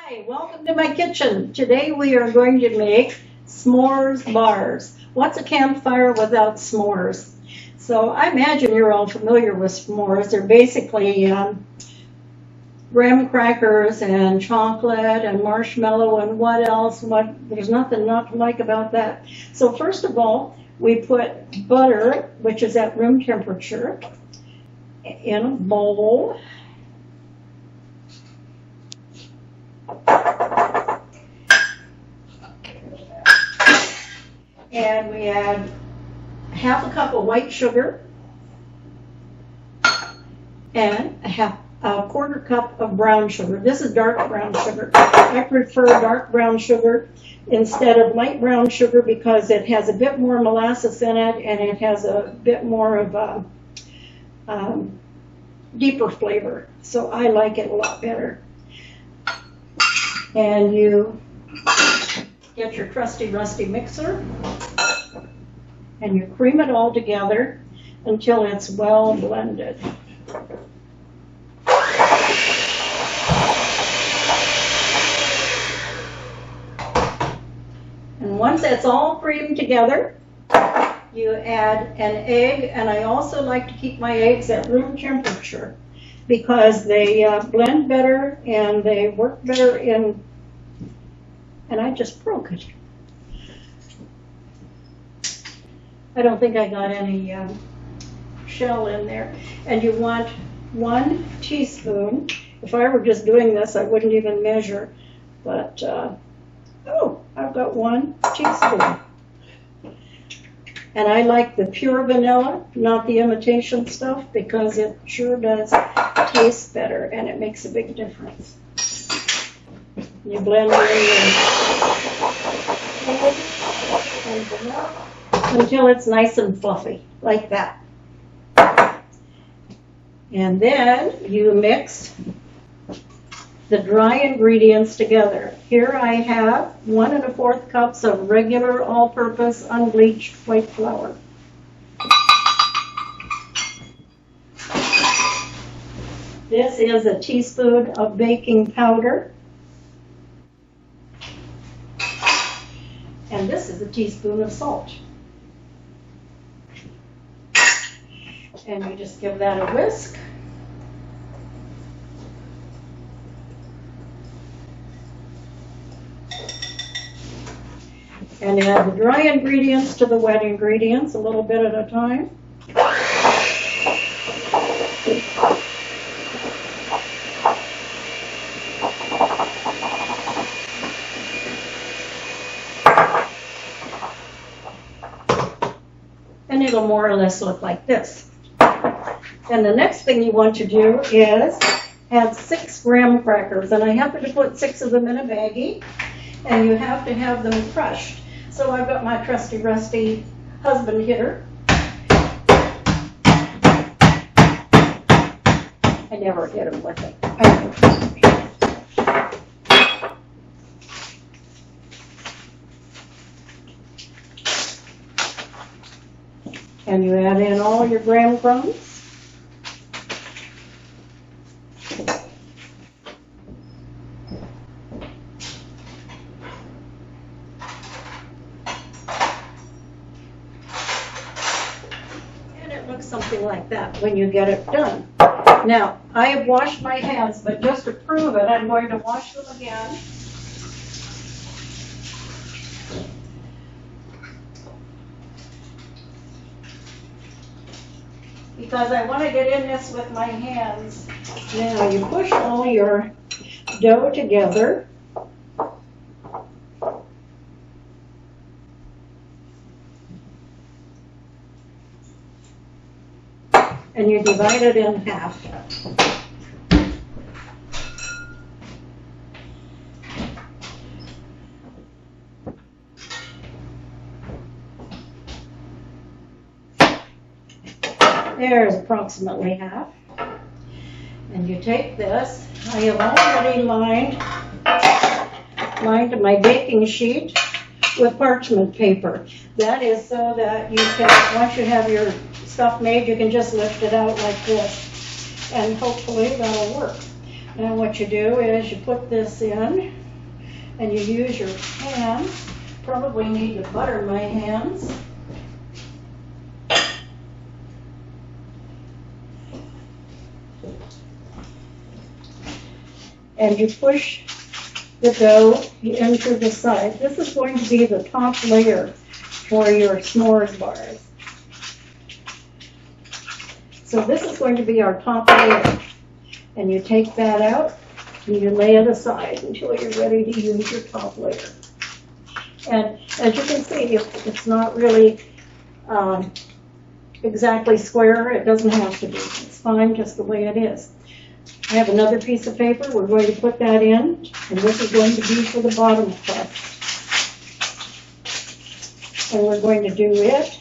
Hi, welcome to my kitchen. Today we are going to make s'mores bars. What's a campfire without s'mores? So I imagine you're all familiar with s'mores. They're basically graham crackers and chocolate and marshmallow and what else? There's nothing not to like about that. So first of all, we put butter, which is at room temperature, in a bowl. And we add half a cup of white sugar and a quarter cup of brown sugar. This is dark brown sugar. I prefer dark brown sugar instead of light brown sugar because it has a bit more molasses in it and it has a bit more of a deeper flavor. So I like it a lot better. And you get your trusty rusty mixer and you cream it all together until it's well blended. And once it's all creamed together, you add an egg, and I also like to keep my eggs at room temperature because they blend better and they work better and I just broke it. I don't think I got any shell in there. And you want 1 teaspoon. If I were just doing this, I wouldn't even measure. But, oh, I've got 1 teaspoon. And I like the pure vanilla, not the imitation stuff, because it sure does taste better and it makes a big difference. You blend in and vanilla until it's nice and fluffy, like that. And then you mix the dry ingredients together. Here I have 1 1/4 cups of regular all-purpose unbleached white flour. This is a teaspoon of baking powder. And this is a teaspoon of salt. And you just give that a whisk. And add the dry ingredients to the wet ingredients, a little bit at a time. And it'll more or less look like this. And the next thing you want to do is add 6 graham crackers. And I happen to put 6 of them in a baggie. And you have to have them crushed. So I've got my trusty rusty husband hitter. I never hit him with it. And you add in all your graham crumbs. And it looks something like that when you get it done. Now, I have washed my hands, but just to prove it, I'm going to wash them again. Because I want to get in this with my hands. Now you push all your dough together. And you divide it in half. There's approximately half. And you take this. I have already lined my baking sheet with parchment paper. That is so that you can, once you have your stuff made, you can just lift it out like this. And hopefully that'll work. Now what you do is you put this in and you use your hand. Probably need to butter my hands. And you push the dough into the side. This is going to be the top layer for your s'mores bars. So this is going to be our top layer. And you take that out and you lay it aside until you're ready to use your top layer. And as you can see, it's not really exactly square. It doesn't have to be. It's fine just the way it is. I have another piece of paper. We're going to put that in, and this is going to be for the bottom crust. And we're going to do it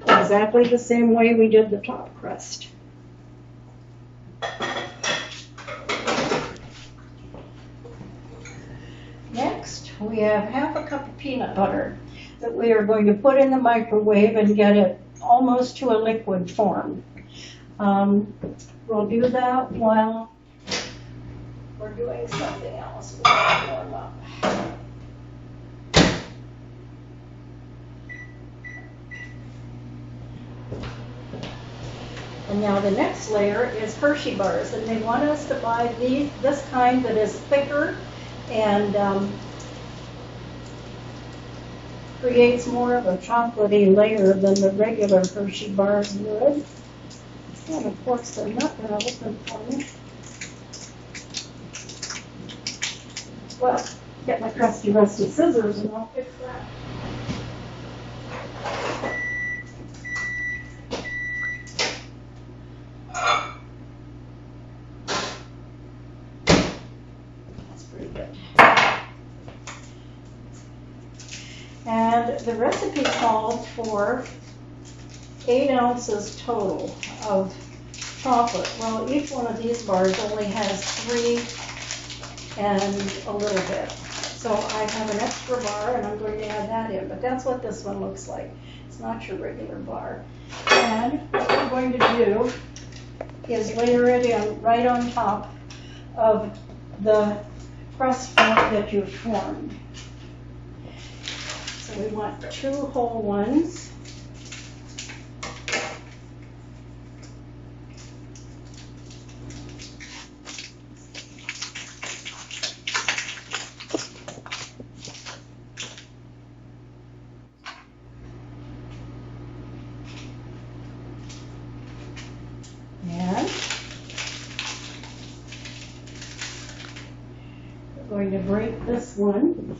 exactly the same way we did the top crust. Next, we have half a cup of peanut butter that we are going to put in the microwave and get it almost to a liquid form. We'll do that while we're doing something else. We'll warm up. And now the next layer is Hershey bars, and they want us to buy this kind that is thicker and creates more of a chocolatey layer than the regular Hershey bars would. And of course they're not going to open for me. Well, get my trusty rusty scissors and I'll fix that. That's pretty good. And the recipe called for 8 ounces total of chocolate. Well, each one of these bars only has 3 and a little bit. So I have an extra bar and I'm going to add that in, but that's what this one looks like. It's not your regular bar. And what we're going to do is layer it in right on top of the crust that you've formed. So we want 2 whole ones. And we're going to break this one.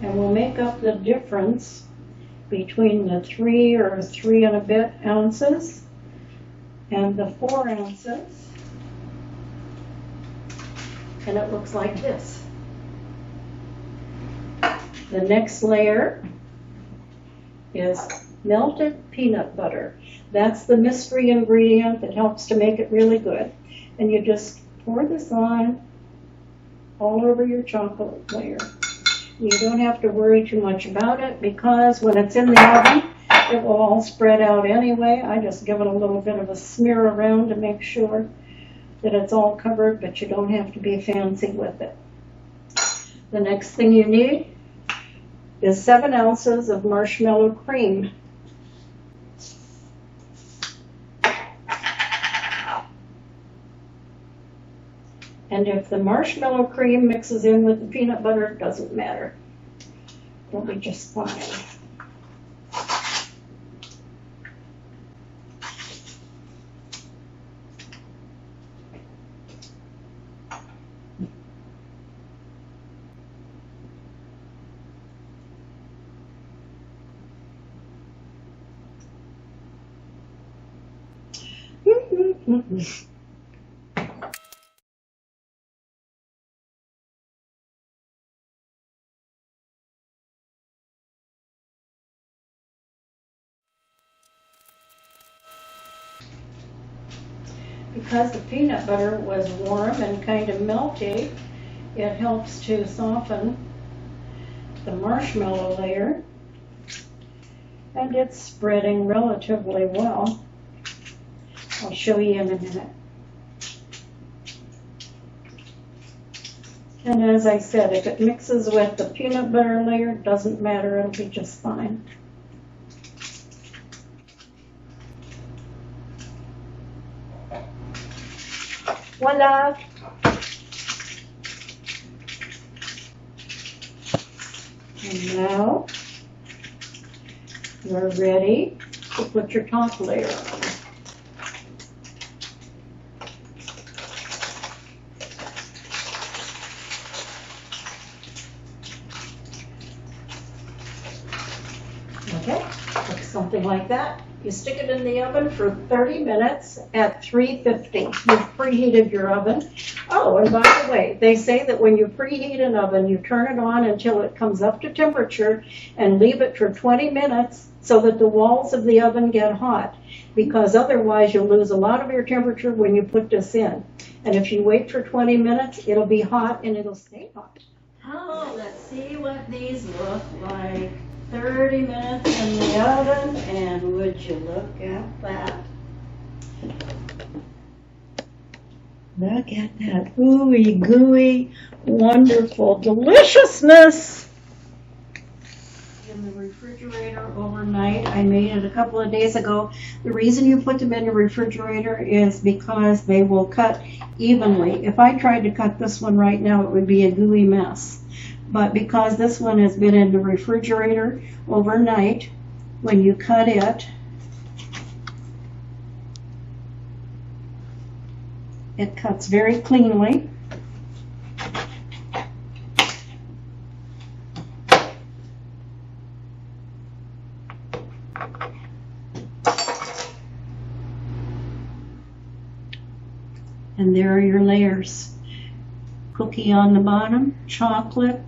And we'll make up the difference between the 3 or 3 and a bit ounces and the 4 ounces. And it looks like this. The next layer is melted peanut butter. That's the mystery ingredient that helps to make it really good. And you just pour this on all over your chocolate layer. You don't have to worry too much about it because when it's in the oven, it will all spread out anyway. I just give it a little bit of a smear around to make sure that it's all covered, but you don't have to be fancy with it. The next thing you need is 7 ounces of marshmallow cream. And if the marshmallow cream mixes in with the peanut butter, it doesn't matter. It'll be just fine. because the peanut butter was warm and kind of melty, it helps to soften the marshmallow layer, and it's spreading relatively well. I'll show you in a minute. And as I said, if it mixes with the peanut butter layer, it doesn't matter, it'll be just fine. Voila! And now you're ready to put your top layer on. Okay, looks something like that. You stick it in the oven for 30 minutes at 350. You've preheated your oven. Oh, and by the way, they say that when you preheat an oven, you turn it on until it comes up to temperature and leave it for 20 minutes so that the walls of the oven get hot, because otherwise you'll lose a lot of your temperature when you put this in. And if you wait for 20 minutes, it'll be hot and it'll stay hot. Oh, let's see what these look like. 30 minutes in the oven, and would you look at that? Look at that ooey gooey, wonderful deliciousness. In the refrigerator overnight. I made it a couple of days ago. The reason you put them in the refrigerator is because they will cut evenly. If I tried to cut this one right now, it would be a gooey mess. But because this one has been in the refrigerator overnight, when you cut it, it cuts very cleanly. And there are your layers. Cookie on the bottom, chocolate,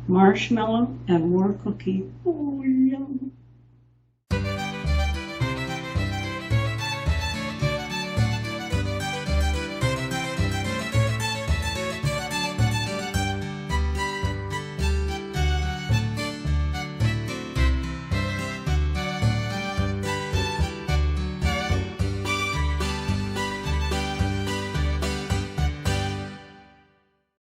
marshmallow, and more cookie. Oh, yum.